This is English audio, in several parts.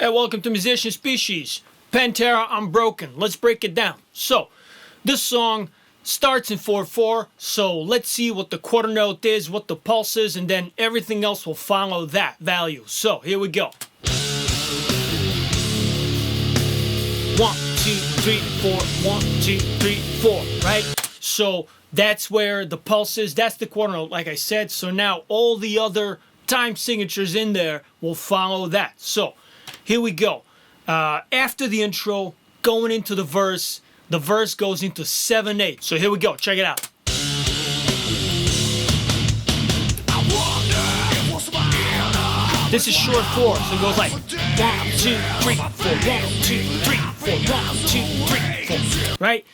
Hey, welcome to Musician Species. Pantera, I'm Broken. Let's break it down. So, this song starts in 4/4, so let's see what the quarter note is, what the pulse is, and then everything else will follow that value. So, here we go. 1, 2, 3, 4, 1, 2, 3, 4, right? So, that's where the pulse is, that's the quarter note, like I said. So now all the other time signatures in there will follow that. So, here we go. After the intro, going into the verse goes into 7/8. So here we go. Check it out. This is short 4, so it goes like 1, 2, 3, 4, 1, 2, 3, 4, 1, 2, 3, 4. Right?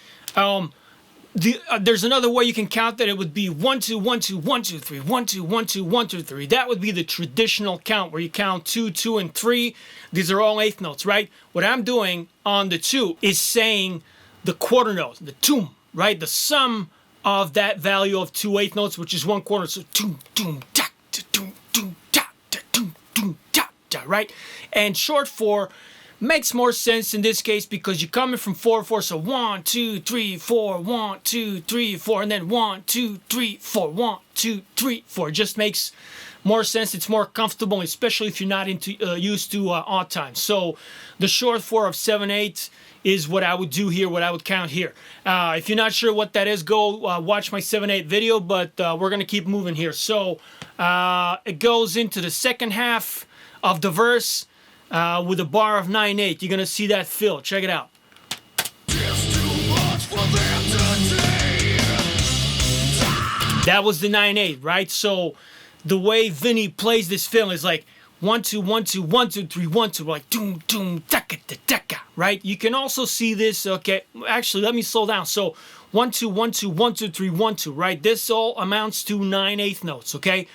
There's another way you can count that. It would be 1 2 1 2 1 2 3 1 2 1 2 1 2 3. That would be the traditional count where you count 2 2 and 3. These are all eighth notes, right? What I'm doing on the 2 is saying the quarter note, the tum, right? The sum of that value of 2 eighth notes, which is 1 quarter. So tum tum ta tum tum ta tum tum ta, right? And short 4 makes more sense in this case because you're coming from 4/4, so 1 2 3 4 1 2 3 4, and then 1 2 3 4 1 2 3 4. It just makes more sense. It's more comfortable, especially if you're not used to odd time. So the short 4 of 7/8 is what I would do here, what I would count here. If you're not sure what that is, go watch my 7/8 video, but we're gonna keep moving here. So it goes into the second half of the verse. With a bar of 9/8, you're gonna see that fill. Check it out. That was the 9/8, right? So the way Vinny plays this fill is like 1 2 1 2 1 2 3 1 2, like doom doom taka taka, right? You can also see this. Okay, actually, let me slow down. So 1 2 1 2 1 2 3 1 2, right? This all amounts to 9/8 notes. Okay.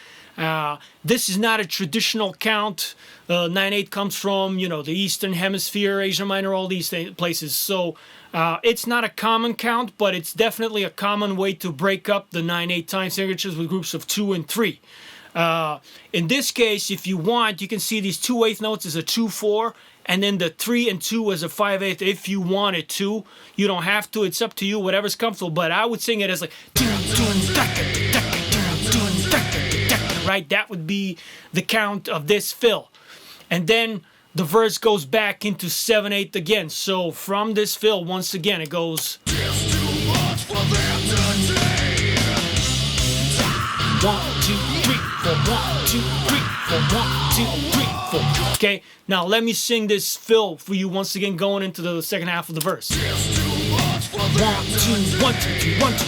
This is not a traditional count. 9/8 comes from, the Eastern Hemisphere, Asia Minor, all these places. So it's not a common count, but it's definitely a common way to break up the 9/8 time signatures with groups of 2 and 3. In this case, if you want, you can see these 2 eighth notes as a 2/4, and then the 3 and 2 as a 5/8 if you wanted to. You don't have to. It's up to you, whatever's comfortable. But I would sing it as like right? That would be the count of this fill. And then the verse goes back into 7/8 again. So from this fill, once again, it goes 1 2 3 4 1 2 3 4 1 2 3 4. Okay, now let me sing this fill for you once again, going into the second half of the verse. 1 2 1 2 3 1 2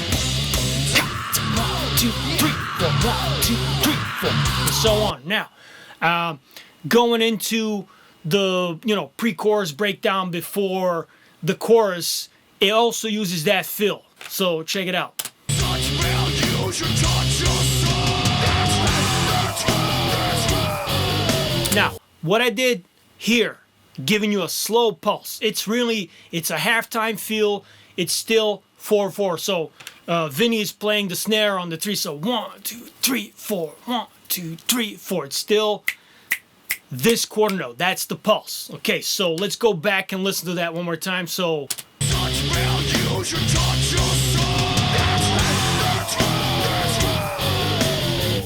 2 3 4 1 2 3 4, and so on. Now, going into the pre-chorus breakdown before the chorus, it also uses that fill. So check it out. Now, what I did here, giving you a slow pulse. It's a halftime feel. It's still 4/4. So Vinny is playing the snare on the 3. So 1 2 3 4 1 2 3 4. It's still this quarter note. That's the pulse. Okay, so let's go back and listen to that one more time. So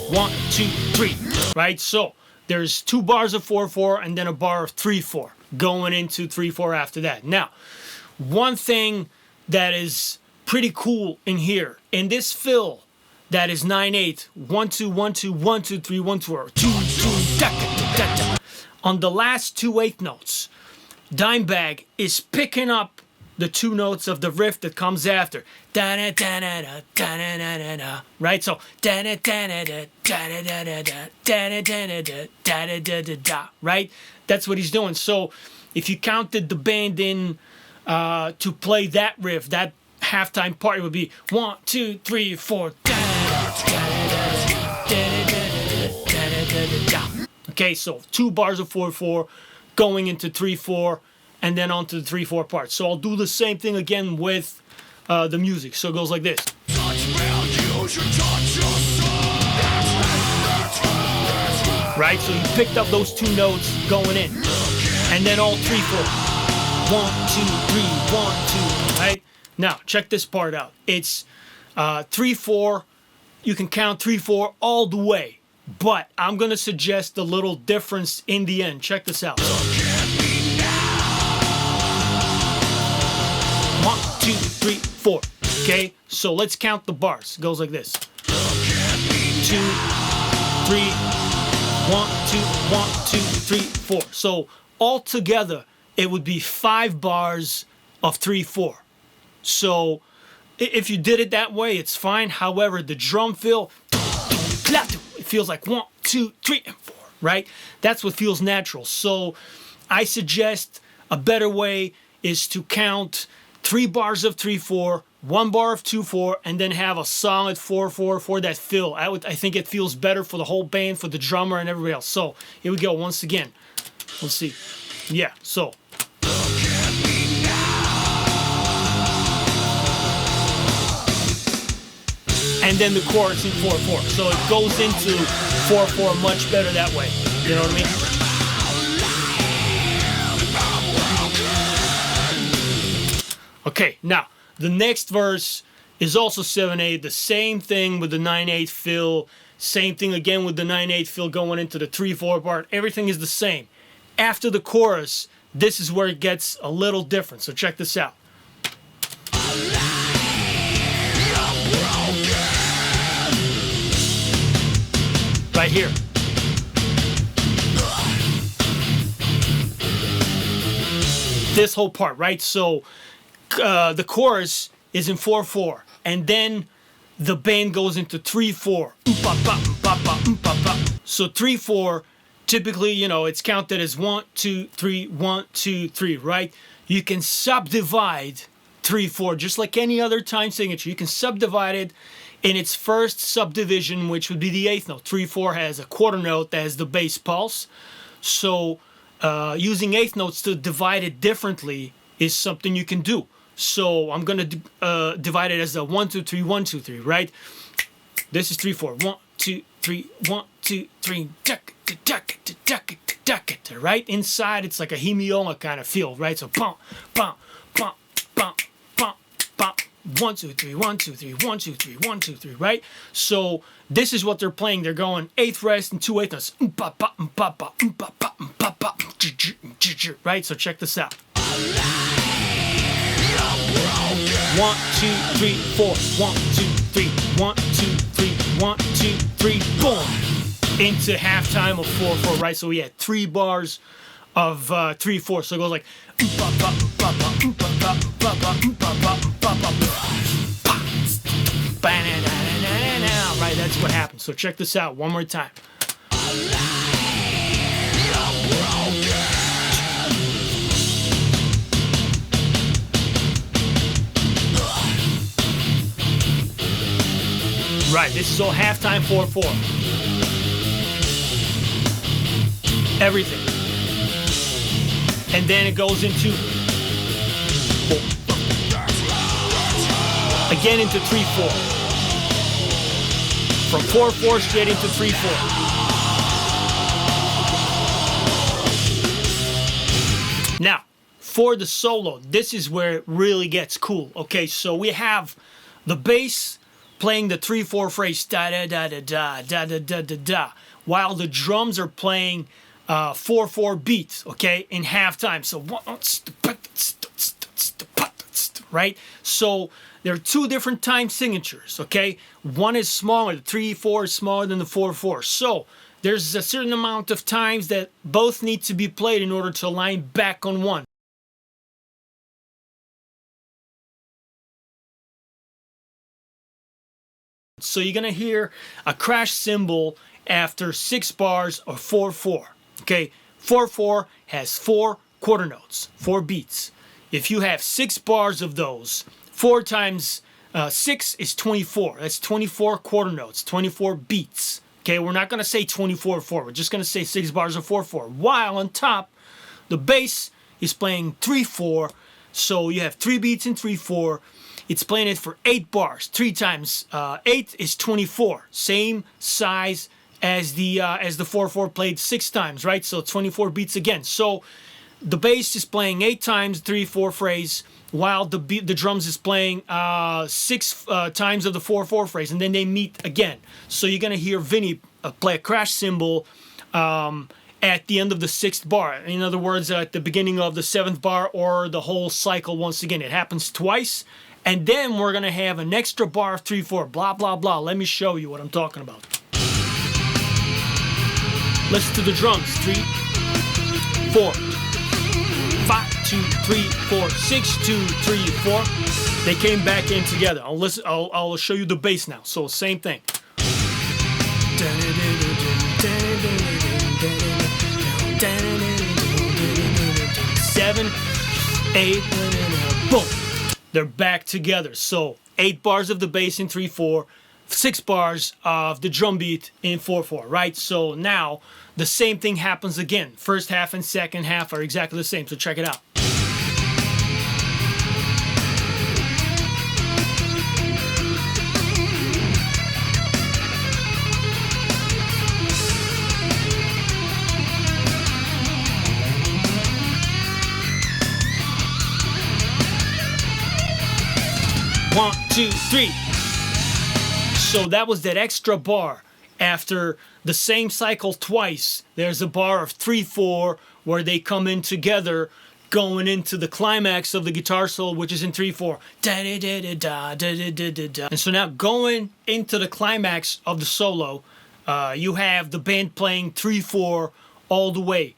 one, 2, 3. Right? So there's 2 bars of 4/4 and then a bar of 3/4 going into 3/4 after that. Now, one thing that is pretty cool in here, in this fill that is 9/8, 1 2 1 2 1 2 3 1 2 or 2 2 da da da. On the last 2 eighth notes, Dimebag is picking up the 2 notes of the riff that comes after. Da da da da da da da da da. Right? So da da da da da da da da da da da da da da da da da. Right? That's what he's doing. So if you counted the band in to play that riff, that halftime part, it would be 1 2 3 4. Okay, so 2 bars of 4/4 going into 3/4 and then onto the 3/4 part. So I'll do the same thing again with the music. So it goes like this. Right, so you picked up those 2 notes going in. and then all 3/4. 1, 2, 3, 1, 2. Right now, check this part out. It's 3/4. You can count 3/4 all the way, but I'm gonna suggest a little difference in the end. Check this out. 1, 2, 3, 4. Okay, so let's count the bars. It goes like this: 2, 3, 1, 2, 1, 2, 3, 4. So all together, it would be 5 bars of 3/4. So if you did it that way, it's fine. However, the drum fill, it feels like 1, 2, 3, and 4, right? That's what feels natural. So I suggest a better way is to count 3 bars of 3/4, 1 bar of 2/4, and then have a solid 4/4 for that fill. I think it feels better for the whole band, for the drummer, and everybody else. So here we go once again. Let's see. Yeah, so. And then the chorus in 4/4. So it goes into 4/4 much better that way. You know what I mean? Okay, now the next verse is also 7/8. The same thing with the 9/8 fill. Same thing again with the 9/8 fill going into the 3/4 part. Everything is the same. After the chorus, this is where it gets a little different. So check this out. Right here. This whole part, right? So the chorus is in 4/4, and then the band goes into 3/4. So 3/4, typically, you know, it's counted as 1, 2, 3, 1, 2, 3, right? You can subdivide 3/4 just like any other time signature. You can subdivide it in its first subdivision, which would be the 8th note. 3/4 has a quarter note that has the bass pulse. So using 8th notes to divide it differently is something you can do. So I'm gonna divide it as a 1, 2, 3, 1, 2, 3, right? This is 3/4. 1, 2, 3, 1, 2, 3. Right inside, it's like a hemiola kind of feel, right? So bum, bum, bum, bum, bum, bum. 1, 2, 3, 1, 2, 3, 1, 2, 3, 1, 2, 3, right? So this is what they're playing. They're going 8th rest and 2 8th notes. Right? So check this out. 1, 2, 3, 4. 1, 2, 3, 1, 2, 3, 1, 2, 3, boom. Into halftime of 4/4, right? So we had 3 bars of 3/4. So it goes like right, that's what happens. So check this out one more time. Right, this is all halftime 4/4. Everything. And then it goes into again into 3/4. From 4/4 straight into 3/4. Now, for the solo, this is where it really gets cool. Okay, so we have the bass playing the 3/4 phrase da da da da da da da da da da, while the drums are playing 4/4 beats, okay, in halftime. So right? So there are 2 different time signatures, okay? One is smaller, the 3/4 is smaller than the 4/4. So there's a certain amount of times that both need to be played in order to align back on one. So you're gonna hear a crash cymbal after 6 bars of 4/4. Okay, 4/4 has 4 quarter notes, 4 beats. If you have 6 bars of those, 4 times 6 is 24. That's 24 quarter notes, 24 beats. Okay, we're not gonna say 24/4. We're just gonna say 6 bars of 4/4. While on top, the bass is playing 3/4. So you have 3 beats in 3/4. It's playing it for 8 bars. 3 times 8 is 24. Same size as the 4/4 played 6 times, right? So 24 beats again. So the bass is playing 8 times 3/4 phrase, while the drums is playing 6 times of the 4/4 phrase, and then they meet again. So you're gonna hear Vinny play a crash cymbal at the end of the 6th bar. In other words, at the beginning of the 7th bar, or the whole cycle once again. It happens twice, and then we're gonna have an extra bar of 3/4. Blah blah blah. Let me show you what I'm talking about. Listen to the drums. 3, 4, 5, 2, 3, 4, 6, 2, 3, 4. They came back in together. I'll show you the bass now. So same thing. 7, 8, boom. They're back together. So 8 bars of the bass in 3/4, 6 bars of the drum beat in 4/4, right? So now the same thing happens again. First half and second half are exactly the same. So check it out. One, two, three. So that was that extra bar. After the same cycle twice, there's a bar of 3/4 where they come in together, going into the climax of the guitar solo, which is in 3/4. And so now going into the climax of the solo, you have the band playing 3/4 all the way.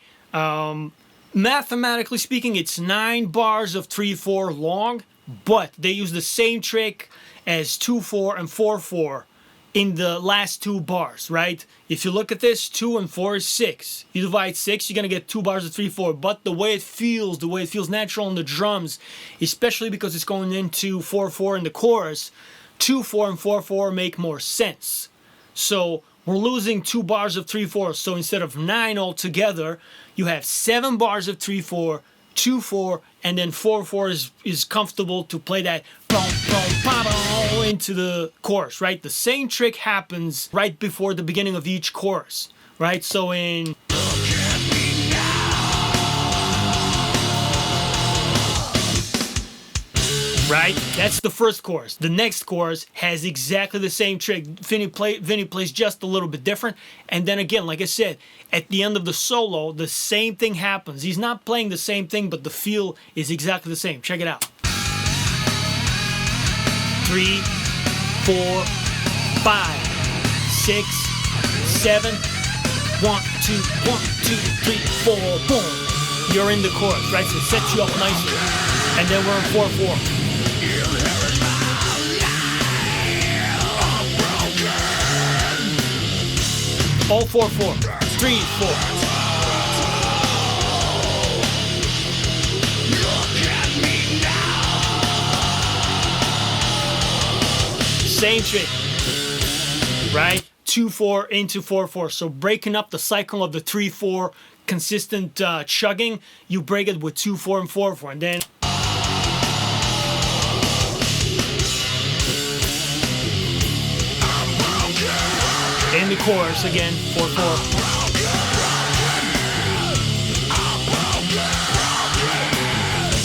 Mathematically speaking, it's 9 bars of 3/4 long, but they use the same trick as 2/4 and 4/4 in the last 2 bars, right? If you look at this, 2 and 4 is 6. You divide 6, you're gonna get 2 bars of 3/4. But the way it feels natural on the drums, especially because it's going into 4/4 in the chorus, 2/4 and 4/4 make more sense. So we're losing 2 bars of 3/4. So instead of 9 altogether, you have 7 bars of 3/4, 2/4, and then 4/4 is comfortable to play that boom, boom, boom, boom into the chorus, right? The same trick happens right before the beginning of each chorus, right? So in right, that's the first chorus. The next chorus has exactly the same trick. Vinny plays just a little bit different, and then again, like I said, at the end of the solo, the same thing happens. He's not playing the same thing, but the feel is exactly the same. Check it out. 3, 4, 5, 6, 7. 1, 2, 1, 2, 3, 4. Boom. You're in the chorus, right? So it sets you up nicely. And then we're in 4/4. All 4/4. 3, 4. Same trick, right? 2/4 into 4/4. So breaking up the cycle of the 3/4 consistent chugging, you break it with 2/4 and 4/4, and then in the chorus again, 4/4.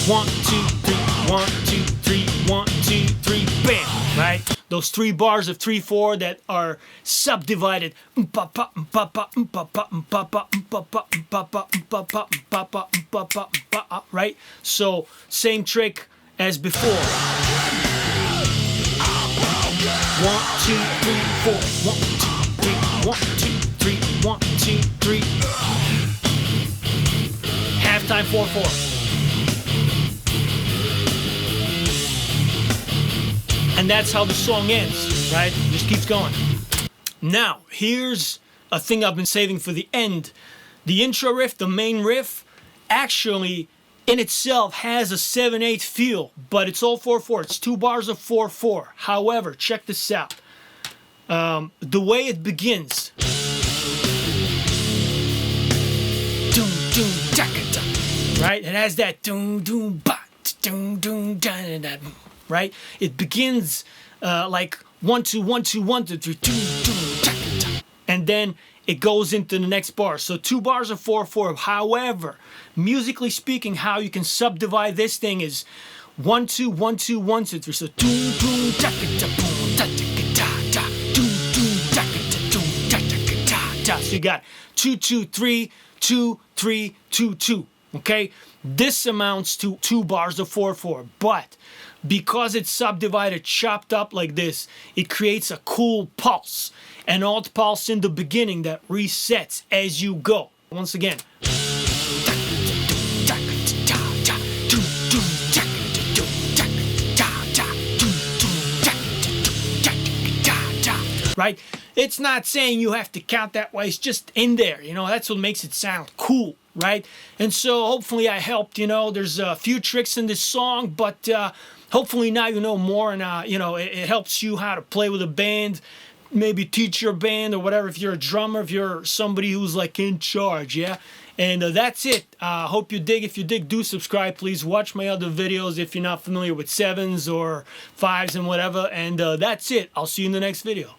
1, 2, 3, 1, 2, 3, 1, 2, 3, bam! Right? Those 3 bars of 3/4 that are subdivided. Right? So same trick as before. 1, 2, 3, 4. 1, 2, 3, 1, 2, 3, 1, 2, 3. Halftime 4/4. And that's how the song ends, right? It just keeps going. Now, here's a thing I've been saving for the end. The intro riff, the main riff, actually in itself has a 7/8 feel, but it's all 4/4. It's 2 bars of 4/4. However, check this out. The way it begins. Doom, doom, da-ka-da. Right? It has that doom, doom, ba, doom, doom, da-da-da. Right? It begins like 1, 2, 1, 2, 1, 2, 3, 2, 2, and then it goes into the next bar. So 2 bars of 4/4. However, musically speaking, how you can subdivide this thing is 1 2 1 2 1 2 3. So doom doom da da boom da da da doom doom da da da. So you got 2 2 3 2 3 2 2. Okay, this amounts to 2 bars of 4/4, but because it's subdivided, chopped up like this, it creates a cool pulse, an alt pulse in the beginning that resets as you go. Once again. Right? It's not saying you have to count that way. It's just in there. You know, that's what makes it sound cool. Right? And so hopefully I helped. You know, there's a few tricks in this song, but hopefully now you know more, and you know, it helps you how to play with a band, maybe teach your band or whatever. If you're a drummer, if you're somebody who's like in charge, yeah. And that's it. Hope you dig. If you dig, do subscribe, please. Watch my other videos if you're not familiar with 7s or 5s and whatever. And that's it. I'll see you in the next video.